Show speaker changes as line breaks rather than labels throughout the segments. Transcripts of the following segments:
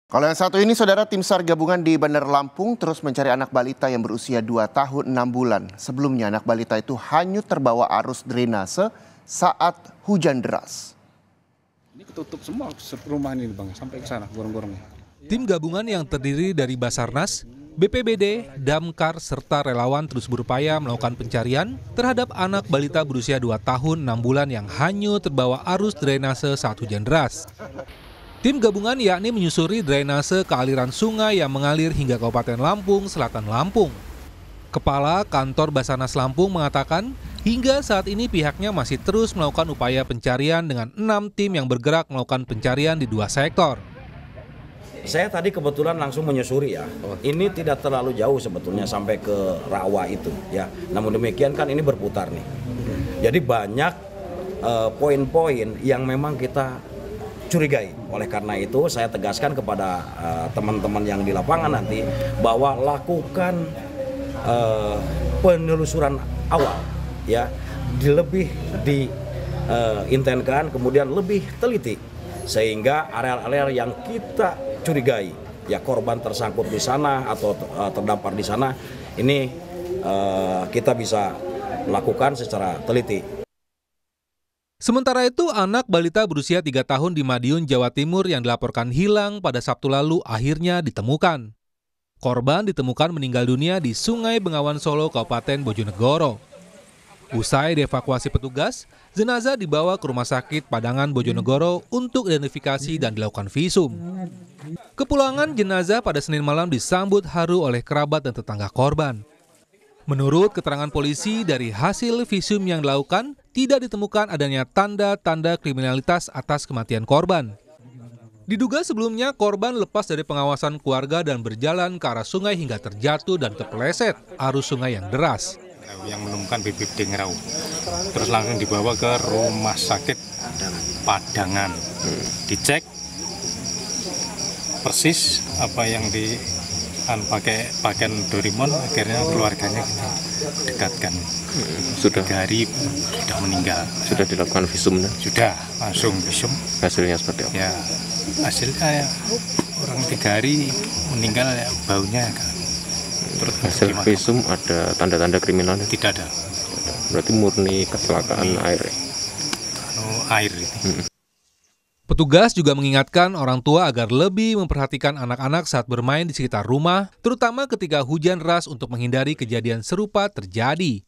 Kalau yang satu ini, saudara, tim SAR gabungan di Bandar Lampung terus mencari anak balita yang berusia 2 tahun 6 bulan. Sebelumnya anak balita itu hanyut terbawa arus drainase saat hujan deras.
Ini ketutup semua rumah ini Bang, sampai ke sana gorong-gorongnya.
Tim gabungan yang terdiri dari Basarnas, BPBD, Damkar, serta relawan terus berupaya melakukan pencarian terhadap anak balita berusia 2 tahun 6 bulan yang hanyut terbawa arus drainase saat hujan deras. Tim gabungan yakni menyusuri drainase ke aliran sungai yang mengalir hingga Kabupaten Lampung, Selatan Lampung. Kepala Kantor Basarnas Lampung mengatakan, hingga saat ini pihaknya masih terus melakukan upaya pencarian dengan 6 tim yang bergerak melakukan pencarian di 2 sektor.
Saya tadi kebetulan langsung menyusuri ya. Ini tidak terlalu jauh sebetulnya sampai ke rawa itu ya. Namun demikian kan ini berputar nih. Jadi banyak poin-poin yang memang kita curigai. Oleh karena itu saya tegaskan kepada teman-teman yang di lapangan nanti bahwa lakukan penelusuran awal ya, lebih diintensikan, kemudian lebih teliti sehingga area-area yang kita curigai ya korban tersangkut di sana atau terdampar di sana ini kita bisa lakukan secara teliti.
Sementara itu, anak balita berusia 3 tahun di Madiun, Jawa Timur yang dilaporkan hilang pada Sabtu lalu akhirnya ditemukan. Korban ditemukan meninggal dunia di Sungai Bengawan Solo, Kabupaten Bojonegoro. Usai dievakuasi petugas, jenazah dibawa ke Rumah Sakit Padangan Bojonegoro untuk identifikasi dan dilakukan visum. Kepulangan jenazah pada Senin malam disambut haru oleh kerabat dan tetangga korban. Menurut keterangan polisi, dari hasil visum yang dilakukan, tidak ditemukan adanya tanda-tanda kriminalitas atas kematian korban. Diduga sebelumnya korban lepas dari pengawasan keluarga dan berjalan ke arah sungai hingga terjatuh dan terpeleset arus sungai yang deras.
Yang menemukan BPBD Ngerau, terus langsung dibawa ke Rumah Sakit Padangan. Dicek persis apa yang pakai pakaian Doraemon, akhirnya keluarganya kita dekatkan.
Sudah
3 hari sudah meninggal.
Sudah dilakukan visumnya?
Sudah, langsung visum.
Hasilnya seperti apa?
Ya, hasilnya ya, orang 3 hari meninggal ya, baunya kan. Terus
hasil visum ada tanda-tanda kriminalnya?
Tidak ada.
Berarti murni kecelakaan air.
Air ini.
Petugas juga mengingatkan orang tua agar lebih memperhatikan anak-anak saat bermain di sekitar rumah, terutama ketika hujan deras untuk menghindari kejadian serupa terjadi.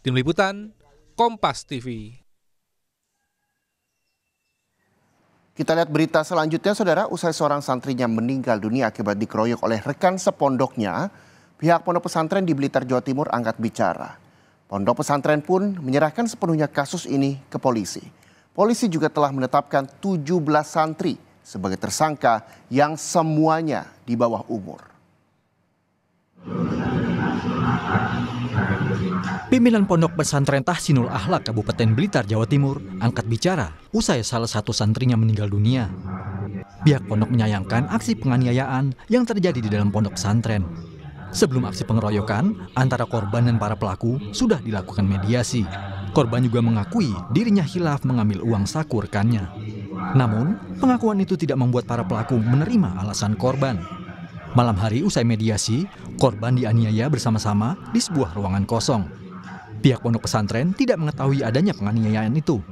Tim Liputan, Kompas TV.
Kita lihat berita selanjutnya, saudara. Usai seorang santrinya meninggal dunia akibat dikeroyok oleh rekan sepondoknya, pihak pondok pesantren di Blitar, Jawa Timur angkat bicara. Pondok pesantren pun menyerahkan sepenuhnya kasus ini ke polisi. Polisi juga telah menetapkan 17 santri sebagai tersangka yang semuanya di bawah umur.
Pimpinan Pondok Pesantren Tahsinul Akhlak Kabupaten Blitar, Jawa Timur angkat bicara usai salah satu santrinya meninggal dunia. Pihak pondok menyayangkan aksi penganiayaan yang terjadi di dalam pondok pesantren. Sebelum aksi pengeroyokan, antara korban dan para pelaku sudah dilakukan mediasi. Korban juga mengakui dirinya hilaf mengambil uang saku rekannya. Namun, pengakuan itu tidak membuat para pelaku menerima alasan korban. Malam hari usai mediasi, korban dianiaya bersama-sama di sebuah ruangan kosong. Pihak pondok pesantren tidak mengetahui adanya penganiayaan itu.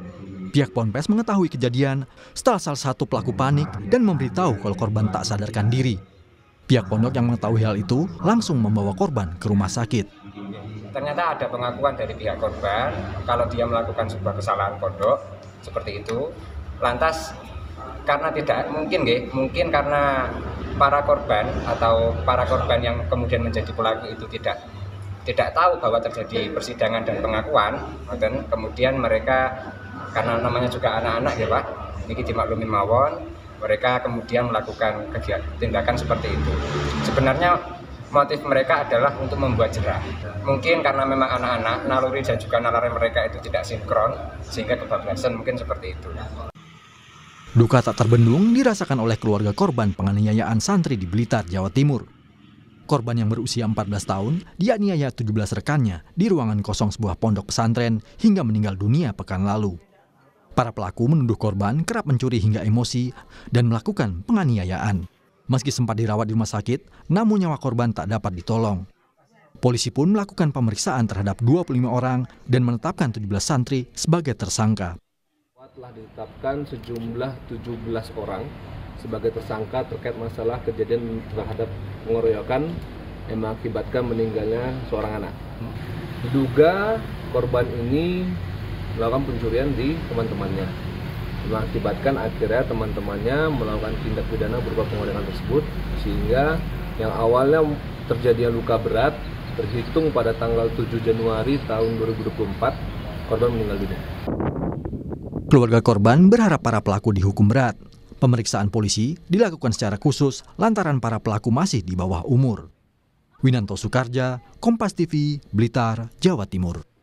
Pihak Ponpes mengetahui kejadian setelah salah satu pelaku panik dan memberitahu kalau korban tak sadarkan diri. Pihak pondok yang mengetahui hal itu langsung membawa korban ke rumah sakit.
Ternyata ada pengakuan dari pihak korban kalau dia melakukan sebuah kesalahan pondok seperti itu. Lantas karena tidak mungkin karena para korban atau para korban yang kemudian menjadi pelaku itu tidak tahu bahwa terjadi persidangan dan pengakuan, dan kemudian mereka karena namanya juga anak-anak ya Pak, ini dimaklumin mawon, mereka kemudian melakukan tindakan seperti itu. Sebenarnya motif mereka adalah untuk membuat jerah. Mungkin karena memang anak-anak, naluri dan juga nalar mereka itu tidak sinkron, sehingga kebablasan mungkin seperti itu.
Duka tak terbendung dirasakan oleh keluarga korban penganiayaan santri di Blitar, Jawa Timur. Korban yang berusia 14 tahun dianiaya 17 rekannya di ruangan kosong sebuah pondok pesantren hingga meninggal dunia pekan lalu. Para pelaku menuduh korban kerap mencuri hingga emosi dan melakukan penganiayaan. Meski sempat dirawat di rumah sakit, namun nyawa korban tak dapat ditolong. Polisi pun melakukan pemeriksaan terhadap 25 orang dan menetapkan 17 santri sebagai tersangka.
Telah ditetapkan sejumlah 17 orang sebagai tersangka terkait masalah kejadian terhadap pengeroyokan yang mengakibatkan meninggalnya seorang anak. Diduga korban ini melakukan pencurian di teman-temannya, mengakibatkan akhirnya teman-temannya melakukan tindak pidana berupa pengeroyokan tersebut, sehingga yang awalnya terjadi luka berat terhitung pada tanggal 7 Januari tahun 2024, korban meninggal dunia.
Keluarga korban berharap para pelaku dihukum berat. Pemeriksaan polisi dilakukan secara khusus lantaran para pelaku masih di bawah umur. Winanto Soekarja, Kompas TV, Blitar, Jawa Timur.